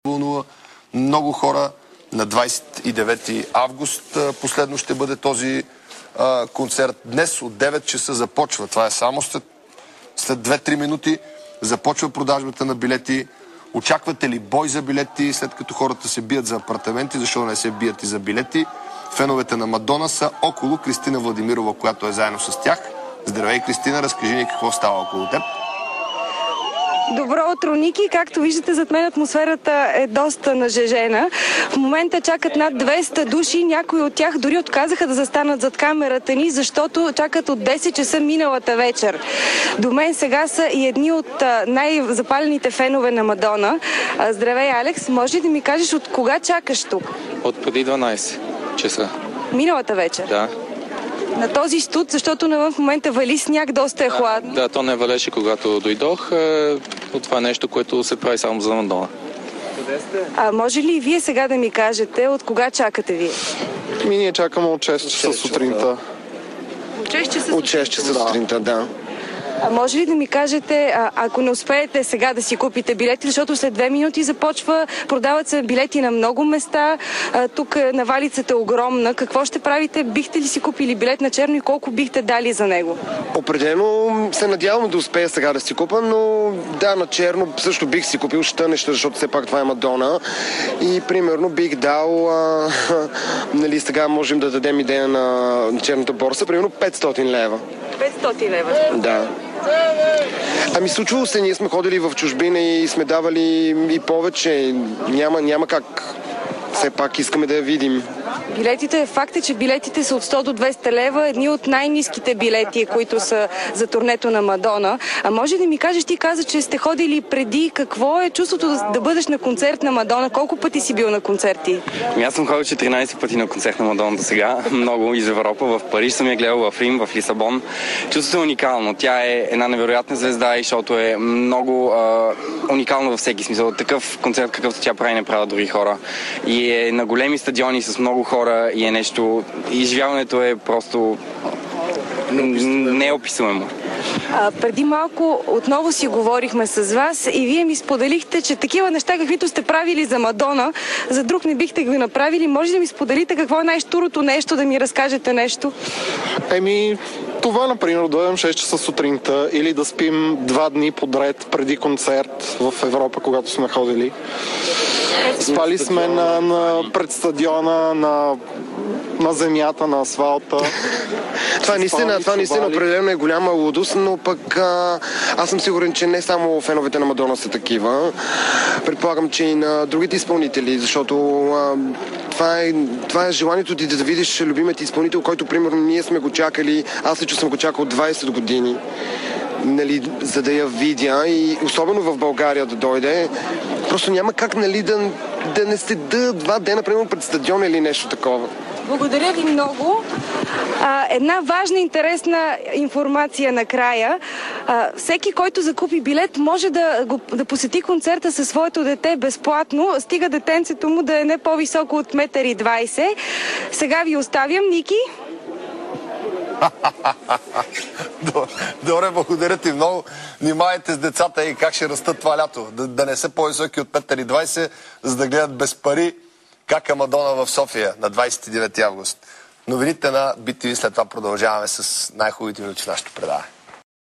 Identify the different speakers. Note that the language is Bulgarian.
Speaker 1: вълнува много хора. На 29 август последно ще бъде този концерт. Днес от 9 часа започва. Това е само след 2-3 минути започва продажбата на билети. Очаквате ли бой за билети, след като хората се бият за апартаменти? Защо не се бият и за билети? Феновете на Мадона са около Кристина Владимирова, която е заедно с тях. Здравей, Кристина, разкажи ни какво става около теб.
Speaker 2: Добро утро, Ники. Както виждате, зад мен атмосферата е доста нажежена. В момента чакат над 200 души. Някои от тях дори отказаха да застанат зад камерата ни, защото чакат от 10 часа миналата вечер. До мен сега са и едни от най-запалените фенове на Мадона. Здравей, Алекс. Може ли да ми кажеш от кога чакаш тук?
Speaker 3: От преди 12 часа.
Speaker 2: Миналата вечер?
Speaker 3: Да.
Speaker 2: На този студ, защото в момента вали сняг, доста е хладно.
Speaker 3: Да, то не валеше когато дойдох. От това е нещо, което се прави само за Мадона.
Speaker 2: Може ли и вие сега да ми кажете от кога чакате вие?
Speaker 4: Ние чакаме от 6 часа сутринта.
Speaker 2: От 6 часа
Speaker 4: От 6 часа сутринта, да.
Speaker 2: Може ли да ми кажете, ако не успеете сега да си купите билети, защото след 2 минути започва, продават се билети на много места, тук навалицата е огромна. Какво ще правите? Бихте ли си купили билет на черно и колко бихте дали за него?
Speaker 4: Определено се надявам да успея сега да си купа, но да, на черно също бих си купил, ще нещо, защото все пак това е Мадона. И примерно бих дал, нали сега можем да дадем идея на черната борса, примерно 500 лева.
Speaker 2: 500 лева?
Speaker 4: Да. Ами случвало се, ние сме ходили в чужбина и сме давали и повече. Няма как. Все пак искаме да я видим.
Speaker 2: Билетите, факт е, че билетите са от 100 до 200 лева, едни от най-ниските билети, които са за турнето на Мадона. А може да ми кажеш, ти каза, че сте ходили преди. Какво е чувството да бъдеш на концерт на Мадона? Колко пъти си бил на концерти?
Speaker 5: Аз съм ходил 14 пъти на концерт на Мадона до сега. Много из Европа. В Париж съм я гледал, в Рим, в Лисабон. Чувството е уникално. Тя е една невероятна звезда, защото е много уникална във всеки смисъл. Такъв концерт, какъвто тя прави, не правят други хора. И е на големи стадиони с много хора и е нещо... Изживяването е просто неописуемо.
Speaker 2: Преди малко отново си говорихме с вас и вие ми споделихте, че такива неща, каквито сте правили за Мадона, за друг не бихте го направили. Може да ми споделите какво е най-щурото нещо, да ми разкажете нещо?
Speaker 4: Това, например, да дойдем 6 часа сутринта или да спим 2 дни подред преди концерт в Европа, когато сме ходили. Спали сме пред стадиона, на земята, на асфалта. Това наистина определено е голяма лудост, но пък аз съм сигурен, че не само феновете на Мадона са такива. Предполагам, че и на другите изпълнители, защото това е желанието ти да видиш любимият ти изпълнител, който примерно ние сме го чакали, аз лично съм го чакал 20 години. Нали, за да я видя и особено в България да дойде, просто няма как, нали, да не седа 2 дена, примерно пред стадион или нещо такова.
Speaker 2: Благодаря ви много. Една важна, интересна информация накрая. Всеки, който закупи билет, може да посети концерта със своето дете безплатно, стига детенцето му да е не по-високо от 1,20 м. Сега ви оставям, Ники.
Speaker 1: Добре, благодаря ти много. Внимавайте с децата и как ще растат това лято. Да не са по-високи от 1,20 м, за да гледат без пари как е Мадона в София на 29 август. Новините на BTV, след това продължаваме с най-хубавите минути в нашето предаване.